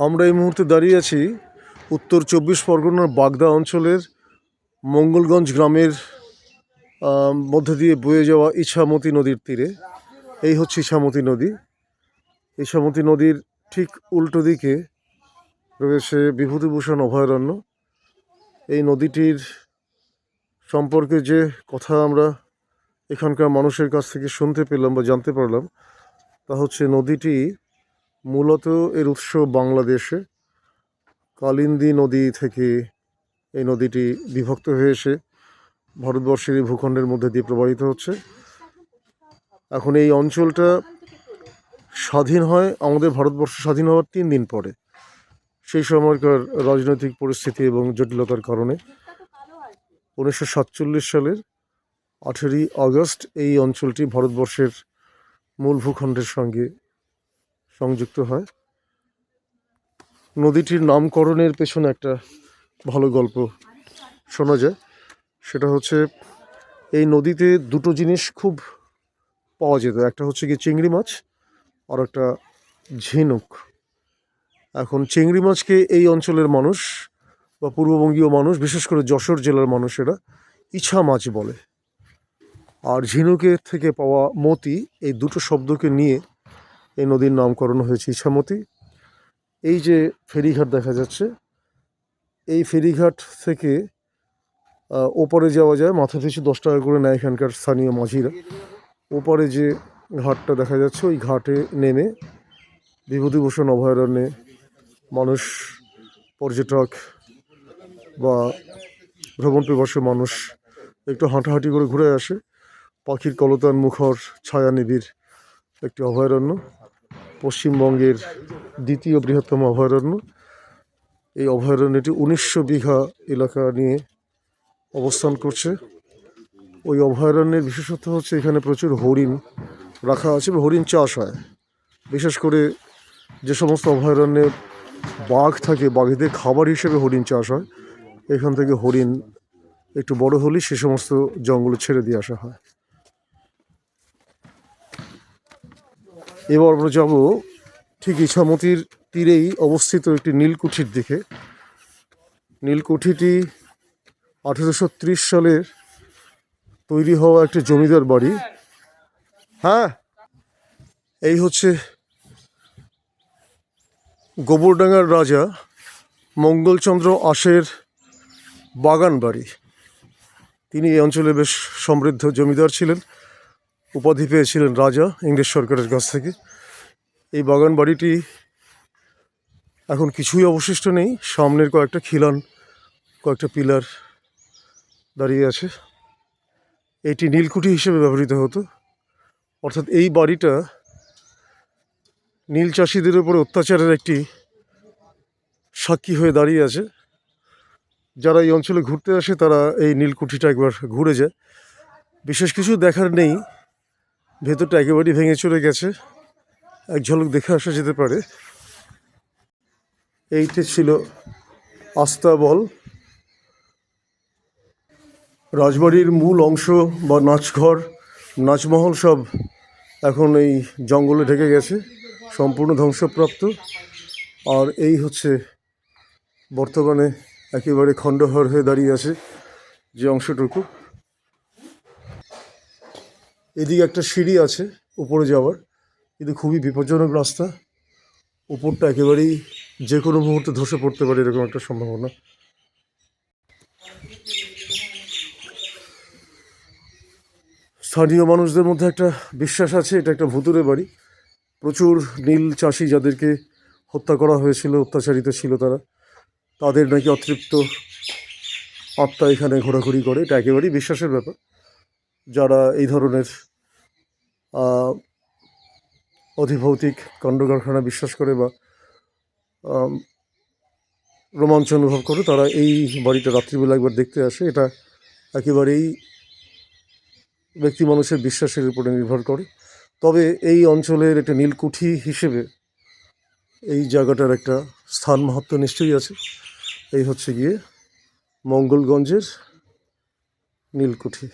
আমরা এই মুহূর্তে দাঁড়িয়ে আছি উত্তর 24 পরগনার বাগদা অঞ্চলের মঙ্গলগঞ্জ গ্রামের মধ্যে দিয়ে বয়ে যাওয়া ইছামতি নদীর তীরে। এই হচ্ছে ইছামতি নদী। ইছামতি নদীর ঠিক উল্টো দিকে রয়েছে বিভূতিভূষণ অভয়ারণ্য। এই নদীটির সম্পর্কে যে কথা আমরা এখানকার মানুষের কাছ থেকে শুনতে পেলাম বা জানতে পারলাম, তা হচ্ছে নদীটি মূলত এর উৎস বাংলাদেশে। কালিন্দী নদী থেকে এই নদীটি বিভক্ত হয়ে এসে ভারতবর্ষের এই ভূখণ্ডের মধ্যে দিয়ে প্রবাহিত হচ্ছে। এখন এই অঞ্চলটা স্বাধীন হয় আমাদের ভারতবর্ষ স্বাধীন হওয়ার 3 দিন পরে। সেই সময়কার রাজনৈতিক পরিস্থিতি এবং জটিলতার কারণে 1947 সালের 18ই আগস্ট এই অঞ্চলটি ভারতবর্ষের মূল ভূখণ্ডের সঙ্গে সংযুক্ত হয়। নদীটির নামকরণের পেছনে একটা ভালো গল্প শোনা যায়। সেটা হচ্ছে, এই নদীতে দুটো জিনিস খুব পাওয়া যেত। একটা হচ্ছে কি চিংড়ি মাছ, আর একটা ঝিনুক। এখন চিংড়ি মাছকে এই অঞ্চলের মানুষ বা পূর্ববঙ্গীয় মানুষ, বিশেষ করে যশোর জেলার মানুষেরা ইছা মাছ বলে। আর ঝিনুকের থেকে পাওয়া মতি, এই দুটো শব্দকে নিয়ে এই নদীর নামকরণ হয়েছে ইছামতি। এই যে ফেরিঘাট দেখা যাচ্ছে, এই ফেরিঘাট থেকে ওপারে যাওয়া যায়। মাথা পিছু 10 টাকা করে নেয় এখানকার স্থানীয় মাঝিরা। ওপারে যে ঘাটটা দেখা যাচ্ছে, ওই ঘাটে নেমে বিভূতিভূষণ অভয়ারণ্যে মানুষ, পর্যটক বা ভ্রমণ পিপাসু মানুষ একটু হাঁটাহাঁটি করে ঘুরে আসে। পাখির কলতান মুখর ছায়া নিবিড় একটি অভয়ারণ্য, পশ্চিমবঙ্গের দ্বিতীয় বৃহত্তম অভয়ারণ্য। এই অভয়ারণ্যটি 1900 বিঘা এলাকা নিয়ে অবস্থান করছে। ওই অভয়ারণ্যের বিশেষত্ব হচ্ছে এখানে প্রচুর হরিণ রাখা আছে, হরিণ চাষ হয়। বিশেষ করে যে সমস্ত অভয়ারণ্যে বাঘ থাকে, বাঘেদের খাবার হিসেবে হরিণ চাষ হয়। এখান থেকে হরিণ একটু বড় হলেই সে সমস্ত জঙ্গলে ছেড়ে দিয়ে আসা হয়। এবার আমরা যাব ঠিক ইছামতির তীরেই অবস্থিত একটি নীলকুঠির দিকে। নীলকুঠিটি 1830 সালের তৈরি হওয়া একটি জমিদার বাড়ি। হ্যাঁ, এই হচ্ছে গোবরডাঙ্গার রাজা মঙ্গলচন্দ্র আশের বাগান বাড়ি। তিনি এই অঞ্চলে বেশ সমৃদ্ধ জমিদার ছিলেন, উপাধি পেয়েছিলেন রাজা ইংরেজ সরকারের কাছ থেকে। এই বাগান বাড়িটি এখন কিছুই অবশিষ্ট নেই। সামনের কয়েকটা খিলান, কয়েকটা পিলার দাঁড়িয়ে আছে। এটি নীলকুঠি হিসেবে ব্যবহৃত হতো। অর্থাৎ এই বাড়িটা নীল চাষিদের উপরে অত্যাচারের একটি সাক্ষী হয়ে দাঁড়িয়ে আছে। যারা এই অঞ্চলে ঘুরতে আসে তারা এই নীলকুঠিটা একবার ঘুরে যায়। বিশেষ কিছু দেখার নেই, ভেতরটা একেবারেই ভেঙে চলে গেছে, এক ঝলক দেখে আসা যেতে পারে। এইটি ছিল আস্তাবল। রাজবাড়ির মূল অংশ বা নাচঘর, নাচমহল সব এখন এই জঙ্গলে ঢেকে গেছে, সম্পূর্ণ ধ্বংসপ্রাপ্ত। আর এই হচ্ছে বর্তমানে একেবারে খণ্ডহর হয়ে দাঁড়িয়ে আছে যে অংশটুকু। এদিকে একটা সিঁড়ি আছে উপরে যাওয়ার, কিন্তু খুবই বিপজ্জনক রাস্তা। উপরটা একেবারেই যে কোনো মুহূর্তে ধসে পড়তে পারে, এরকম একটা সম্ভাবনা। স্থানীয় মানুষদের মধ্যে একটা বিশ্বাস আছে এটা একটা ভুতুরে বাড়ি। প্রচুর নীল চাষি যাদেরকে হত্যা করা হয়েছিল, অত্যাচারিত ছিল তারা, তাদের নাকি অতৃপ্ত আত্মা এখানে ঘোরাঘুরি করে। এটা একেবারেই বিশ্বাসের ব্যাপার। যারা এই ধরনের অধিভৌতিক কাণ্ডকারখানা বিশ্বাস করে বা রোমাঞ্চ অনুভব করে, তারা এই বাড়িটা রাত্রিবেলা একবার দেখতে আসে। এটা একেবারেই ব্যক্তি মানুষের বিশ্বাসের উপরে নির্ভর করে। তবে এই অঞ্চলের একটা নীলকুঠি হিসেবে এই জায়গাটার একটা স্থান মাহাত্ম্য নিশ্চয়ই আছে। এই হচ্ছে গিয়ে মঙ্গলগঞ্জের নীলকুঠি।